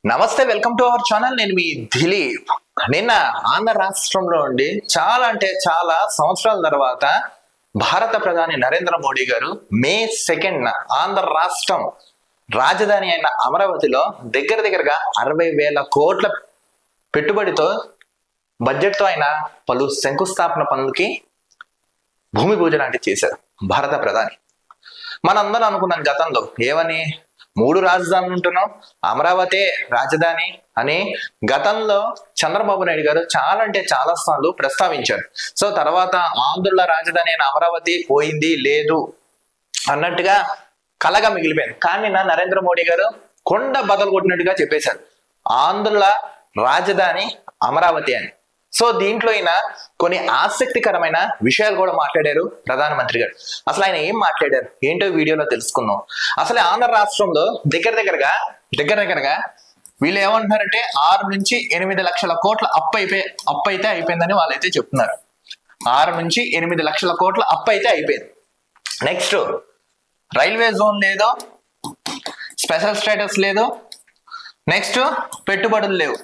నమస్తే, welcome to our channel. నేను మీ దిలీప్. నిన్న ఆంధ్ర రాష్ట్రంలో ఉండి చాలా సంవత్సరాల తర్వాత భారత ప్రధాని నరేంద్ర మోడీ గారు మే 2న ఆంధ్ర రాష్ట్రం రాజధాని అయిన అమరావతిలో దగ్గరగా 60,000 కోట్ల పెట్టుబడితో బడ్జెట్తో ఆయన పలు శంకుస్థాపన పనులకి భూమి పూజ లాంటివి చేశారు భారత ప్రధాని. మనందరం అనుకున్నాం గతంలో ఏమని, 3 రాజధానులు ఉంటున్నాం, అమరావతి రాజధాని అని గతంలో చంద్రబాబు నాయుడు గారు చాలా సార్లు ప్రస్తావించారు. సో తర్వాత ఆంధ్రుల రాజధాని అయిన అమరావతి పోయింది లేదు అన్నట్టుగా కలగా మిగిలిపోయింది. కానీ నా నరేంద్ర మోడీ గారు కొండ బదలు కొట్టినట్టుగా చెప్పేశారు, ఆంధ్రుల రాజధాని అమరావతి అని. సో దీంట్లో అయినా కొన్ని ఆసక్తికరమైన విషయాలు కూడా మాట్లాడారు ప్రధానమంత్రి గారు. అసలు ఆయన ఏం మాట్లాడారు ఏంటో వీడియోలో తెలుసుకుందాం. అసలు ఆంధ్ర రాష్ట్రంలో దగ్గరగా వీళ్ళు ఏమంటున్నారంటే 6 నుంచి 8 లక్షల కోట్ల అప్పు అయితే అయిపోయిందని వాళ్ళైతే చెప్తున్నారు. 6 నుంచి 8 లక్షల కోట్ల అప్పు అయితే అయిపోయింది. నెక్స్ట్, రైల్వే జోన్ లేదు, స్పెషల్ స్టేటస్ లేదు, నెక్స్ట్ పెట్టుబడులు లేవు.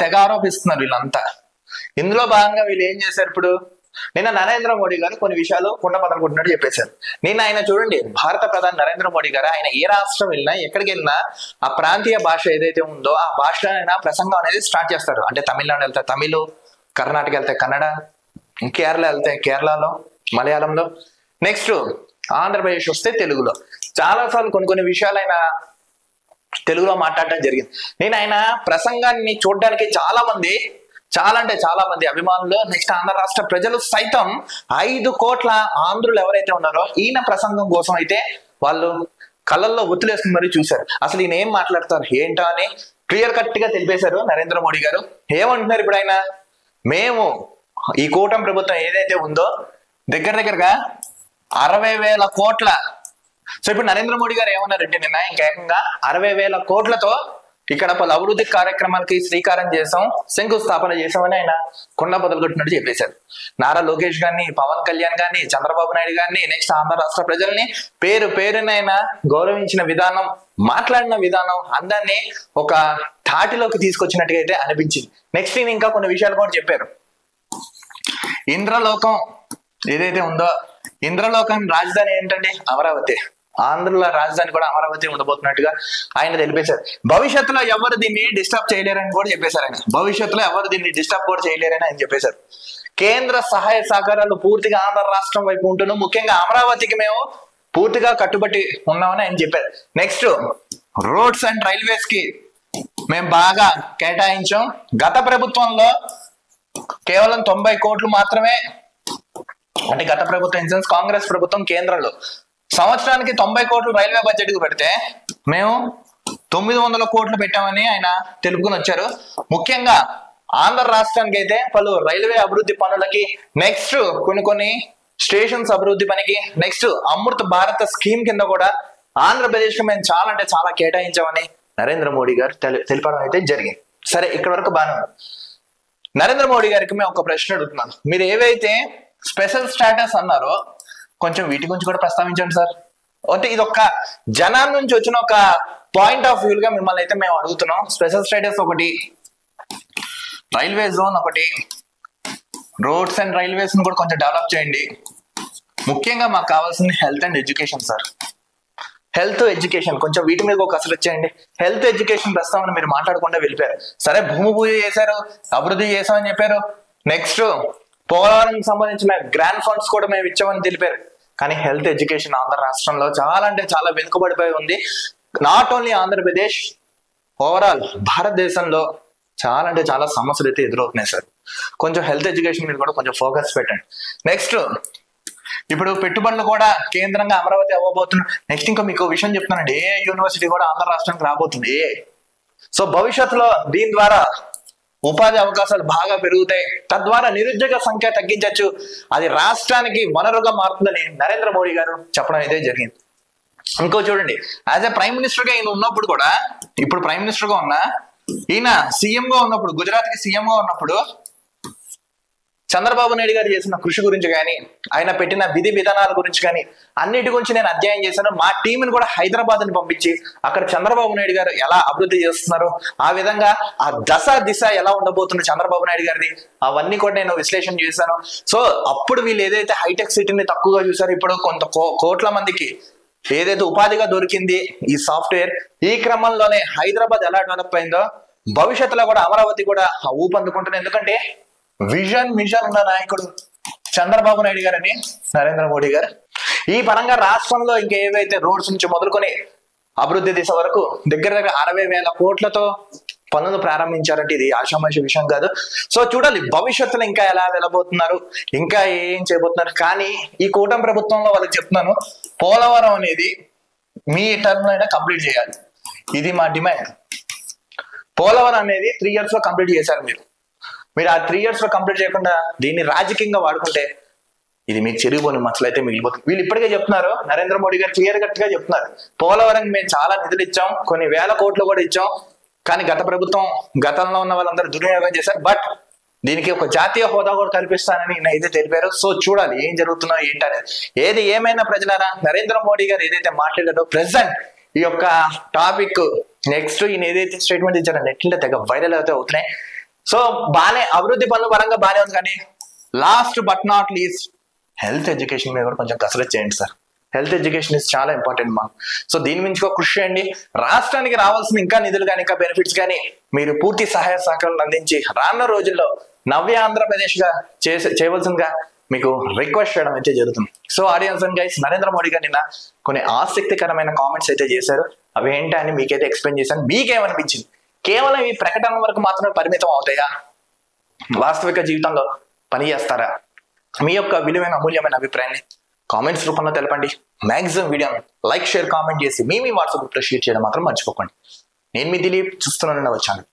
తెగ ఆరోపిస్తున్నారు వీళ్ళంతా. ఇందులో భాగంగా వీళ్ళు ఏం చేశారు, ఇప్పుడు నిన్న నరేంద్ర మోడీ గారు కొన్ని విషయాలు కుండ బదలు కొట్టినట్టు చెప్పేశారు. నిన్న ఆయన చూడండి, భారత ప్రధాని నరేంద్ర మోడీ గారు ఆయన ఏ రాష్ట్రం వెళ్ళినా ఎక్కడికి వెళ్ళినా ఆ ప్రాంతీయ భాష ఏదైతే ఉందో ఆ భాషలో ఆయన ప్రసంగం అనేది స్టార్ట్ చేస్తారు. అంటే తమిళనాడు వెళ్తే తమిళ్, కర్ణాటక వెళ్తే కన్నడ, కేరళ వెళ్తే కేరళలో మలయాళంలో, నెక్స్ట్ ఆంధ్రప్రదేశ్ వస్తే తెలుగులో. చాలాసార్లు కొన్ని విషయాలు ఆయన తెలుగులో మాట్లాడటం జరిగింది. నేను ఆయన ప్రసంగాన్ని చూడడానికి చాలా మంది అభిమానులు, నెక్స్ట్ ఆంధ్ర రాష్ట్ర ప్రజలు సైతం 5 కోట్ల ఆంధ్రులు ఎవరైతే ఉన్నారో ఈయన ప్రసంగం కోసం అయితే వాళ్ళు కళ్ళల్లో ఒత్తులేసుకుని మరీ చూశారు. అసలు ఈయన ఏం మాట్లాడతారు ఏంటో అని క్లియర్ కట్ గా తెలిపేశారు నరేంద్ర మోడీ గారు. ఏమంటున్నారు ఇప్పుడు ఆయన, మేము ఈ కూటమి ప్రభుత్వం ఏదైతే ఉందో దగ్గరగా 60,000 కోట్ల. సో ఇప్పుడు నరేంద్ర మోడీ గారు ఏమన్నారంటే నిన్న ఇంకేకంగా 60,000 కోట్లతో ఇక్కడ పలు అభివృద్ధి కార్యక్రమాలకి శ్రీకారం చేసాం, శంకుస్థాపన చేసామని ఆయన కొండ బదులు కొట్టినట్టు చెప్పేశారు. నారా లోకేష్ గారిని, పవన్ కళ్యాణ్ గారిని, చంద్రబాబు నాయుడు గారిని, నెక్స్ట్ ఆంధ్ర రాష్ట్ర ప్రజల్ని పేరునైనా గౌరవించిన విధానం, మాట్లాడిన విధానం అందరినీ ఒక తాటిలోకి తీసుకొచ్చినట్టుగా అయితే అనిపించింది. నెక్స్ట్ ఈయన ఇంకా కొన్ని విషయాలు కూడా చెప్పారు. ఇంద్రలోకం ఏదైతే ఉందో, ఇంద్రలోకం రాజధాని ఏంటంటే అమరావతి, ఆంధ్రుల రాజధాని కూడా అమరావతి ఉండబోతున్నట్టుగా ఆయన తెలిపేశారు. భవిష్యత్తులో ఎవరు దీన్ని డిస్టర్బ్ చేయలేరని కూడా చెప్పేశారు ఆయన. భవిష్యత్తులో ఎవరు దీన్ని డిస్టర్బ్ కూడా చేయలేరని ఆయన చెప్పేశారు. కేంద్ర సహాయ సహకారాలు పూర్తిగా ఆంధ్ర రాష్ట్రం వైపు ఉంటున్నాం, ముఖ్యంగా అమరావతికి మేము పూర్తిగా కట్టుబట్టి ఉన్నామని ఆయన చెప్పారు. నెక్స్ట్, రోడ్స్ అండ్ రైల్వేస్ కి మేము బాగా కేటాయించాం. గత ప్రభుత్వంలో కేవలం 90 కోట్లు మాత్రమే, అంటే గత ప్రభుత్వం ఇన్ సెన్స్ కాంగ్రెస్ ప్రభుత్వం కేంద్రంలో సంవత్సరానికి 90 కోట్లు రైల్వే బడ్జెట్ కు పెడితే మేము 900 కోట్లు పెట్టామని ఆయన తెలుపుకుని వచ్చారు. ముఖ్యంగా ఆంధ్ర రాష్ట్రానికి అయితే పలు రైల్వే అభివృద్ధి పనులకి, నెక్స్ట్ కొన్ని స్టేషన్స్ అభివృద్ధి పనికి, నెక్స్ట్ అమృత్ భారత్ స్కీమ్ కింద కూడా ఆంధ్రప్రదేశ్ కు మేము చాలా కేటాయించామని నరేంద్ర మోడీ గారు తెలిపడం అయితే జరిగింది. సరే, ఇక్కడ వరకు బాగా. నరేంద్ర మోడీ గారికి మేము ఒక ప్రశ్న అడుగుతున్నాను. మీరు ఏవైతే స్పెషల్ స్టేటస్ అన్నారో కొంచెం వీటి గురించి కూడా ప్రస్తావించండి సార్. అంటే ఇది ఒక జనాన్ని నుంచి వచ్చిన ఒక పాయింట్ ఆఫ్ వ్యూ గా మిమ్మల్ని అయితే మేము అడుగుతున్నాం. స్పెషల్ స్టేటస్ ఒకటి, రైల్వే జోన్ ఒకటి, రోడ్స్ అండ్ రైల్వేస్ ని కూడా కొంచెం డెవలప్ చేయండి. ముఖ్యంగా మాకు కావాల్సింది health and education sir. Health education కొంచెం వీటి మీద ఒక కసరత్తు చేయండి. హెల్త్ ఎడ్యుకేషన్ ప్రస్తావన మీరు మాట్లాడకుండా వెళ్ళిపోయారు. సరే, భూమి పూజ చేశారు, అభివృద్ధి చేశామని చెప్పారు. నెక్స్ట్, పోలవరం సంబంధించిన గ్రాండ్ ఫండ్స్ కూడా మేము ఇచ్చామని తెలిపారు. కానీ హెల్త్ ఎడ్యుకేషన్ ఆంధ్ర రాష్ట్రంలో చాలా వెనుకబడిపోయి ఉంది. నాట్ ఓన్లీ ఆంధ్రప్రదేశ్, ఓవరాల్ భారతదేశంలో చాలా సమస్యలు అయితే ఎదురవుతున్నాయి సార్. కొంచెం హెల్త్ ఎడ్యుకేషన్ మీద కూడా కొంచెం ఫోకస్ పెట్టండి. నెక్స్ట్, ఇప్పుడు పెట్టుబడులు కూడా కేంద్రంగా అమరావతి అవ్వబోతున్నారు. నెక్స్ట్ ఇంకా మీకు విషయం చెప్తున్నానండి, ఏ యూనివర్సిటీ కూడా ఆంధ్ర రాష్ట్రానికి రాబోతుంది. సో భవిష్యత్తులో దీని ద్వారా ఉపాధి అవకాశాలు బాగా పెరుగుతాయి, తద్వారా నిరుద్యోగ సంఖ్య తగ్గించవచ్చు, అది రాష్ట్రానికి వనరుగా మారుతుందని నరేంద్ర మోడీ గారు చెప్పడం అయితే జరిగింది. ఇంకో చూడండి, యాజ్ ఎ ప్రైమ్ మినిస్టర్ గా ఈయన ఉన్నప్పుడు కూడా, ఇప్పుడు ప్రైమ్ మినిస్టర్ గా ఉన్నా ఈయన సీఎం గా ఉన్నప్పుడు, గుజరాత్ కి సీఎం గా ఉన్నప్పుడు చంద్రబాబు నాయుడు గారు చేసిన కృషి గురించి కానీ, ఆయన పెట్టిన విధి విధానాల గురించి కానీ అన్నిటి గురించి నేను అధ్యయనం చేశాను. మా టీంని కూడా హైదరాబాద్ ని పంపించి అక్కడ చంద్రబాబు నాయుడు గారు ఎలా అభివృద్ధి చేస్తున్నారు, ఆ విధంగా ఆ దశ దిశ ఎలా ఉండబోతుంది చంద్రబాబు నాయుడు గారిది, అవన్నీ కూడా నేను విశ్లేషణ చేశాను. సో అప్పుడు వీళ్ళు ఏదైతే హైటెక్ సిటీని తక్కువగా చూసారో, ఇప్పుడు కొంత కోట్ల మందికి ఏదైతే ఉపాధిగా దొరికింది ఈ సాఫ్ట్వేర్, ఈ క్రమంలోనే హైదరాబాద్ ఎలా డెవలప్ అయిందో భవిష్యత్తులో కూడా అమరావతి కూడా ఊపందుకుంటుంది. ఎందుకంటే మిషన్ ఉన్న నాయకుడు చంద్రబాబు నాయుడు గారని నరేంద్ర మోడీ గారు. ఈ పరంగా రాష్ట్రంలో ఇంకా ఏవైతే రోడ్స్ నుంచి మొదలుకొని అభివృద్ధి దిశ వరకు దగ్గర 60,000 కోట్లతో పనులు ప్రారంభించారంటే ఇది ఆషామాషి విషయం కాదు. సో చూడాలి భవిష్యత్తులో ఇంకా ఎలా వెళ్ళబోతున్నారు, ఇంకా ఏం చేయబోతున్నారు. కానీ ఈ కూటమి ప్రభుత్వంలో వాళ్ళకి చెప్తున్నాను, పోలవరం అనేది మీ టర్మ్ లో అయినా కంప్లీట్ చేయాలి, ఇది మా డిమాండ్. పోలవరం అనేది 3 years లో కంప్లీట్ చేశారు మీరు ఆ 3 years లో కంప్లీట్ చేయకుండా దీన్ని రాజకీయంగా వాడుకుంటే ఇది మీకు చెరిగిపోయిన మచ్చలు అయితే మిగిలిపోతుంది. వీళ్ళు ఇప్పటికే చెప్తున్నారు, నరేంద్ర మోడీ గారు క్లియర్ కట్ గా చెప్తున్నారు, పోలవరం మేము చాలా నిధులు ఇచ్చాం, కొన్ని వేల కోట్లు కూడా ఇచ్చాం, కానీ గత ప్రభుత్వం గతంలో ఉన్న వాళ్ళందరూ దుర్వినియోగం చేశారు, బట్ దీనికి ఒక జాతీయ హోదా కూడా కల్పిస్తానని అయితే తెలిపారు. సో చూడాలి ఏం జరుగుతుందో ఏంటనేది. ఏది ఏమైనా ప్రజలారా, నరేంద్ర మోడీ గారు ఏదైతే మాట్లాడారో ప్రెసెంట్ ఈ యొక్క టాపిక్ నెక్స్ట్ ఈయన ఏదైతే స్టేట్మెంట్ ఇచ్చారో నెట్లో తెగ వైరల్ అయితే అవుతున్నాయి. సో బానే అభివృద్ధి పనుల పరంగా బానే ఉంది, కానీ last but not least health education మీద కూడా కొంచెం కసరత్తు చేయండి సార్. హెల్త్ ఎడ్యుకేషన్ ఇస్ చాలా ఇంపార్టెంట్ మా. సో దీని మించి ఒక కృషి చేయండి. రాష్ట్రానికి రావాల్సిన ఇంకా నిధులు కానీ ఇంకా బెనిఫిట్స్ కానీ మీరు పూర్తి సహాయ సహకారాలు అందించి రానున్న రోజుల్లో నవ్య ఆంధ్రప్రదేశ్ గా చేయవలసిందిగా మీకు రిక్వెస్ట్ చేయడం అయితే జరుగుతుంది. So audience and guys, Narendra Modi గారు నిన్న కొన్ని ఆసక్తికరమైన కామెంట్స్ అయితే చేశారు. అవి ఏంటి అని మీకైతే ఎక్స్ప్లెయిన్ చేశాను. మీకేమనిపించింది? కేవలం ఈ ప్రకటన వరకు మాత్రమే పరిమితం అవుతాయా? వాస్తవిక జీవితంలో పనిచేస్తారా? మీ యొక్క విలువైన అమూల్యమైన అభిప్రాయాన్ని కామెంట్స్ రూపంలో తెలపండి. మ్యాక్సిమం వీడియోని లైక్, షేర్, కామెంట్ చేసి మీ వాట్సాప్ గ్రూప్లో షేర్ చేయడం మాత్రం మర్చిపోకండి. నేను మీ దిలీప్, చూస్తున్నాను వచ్చాను.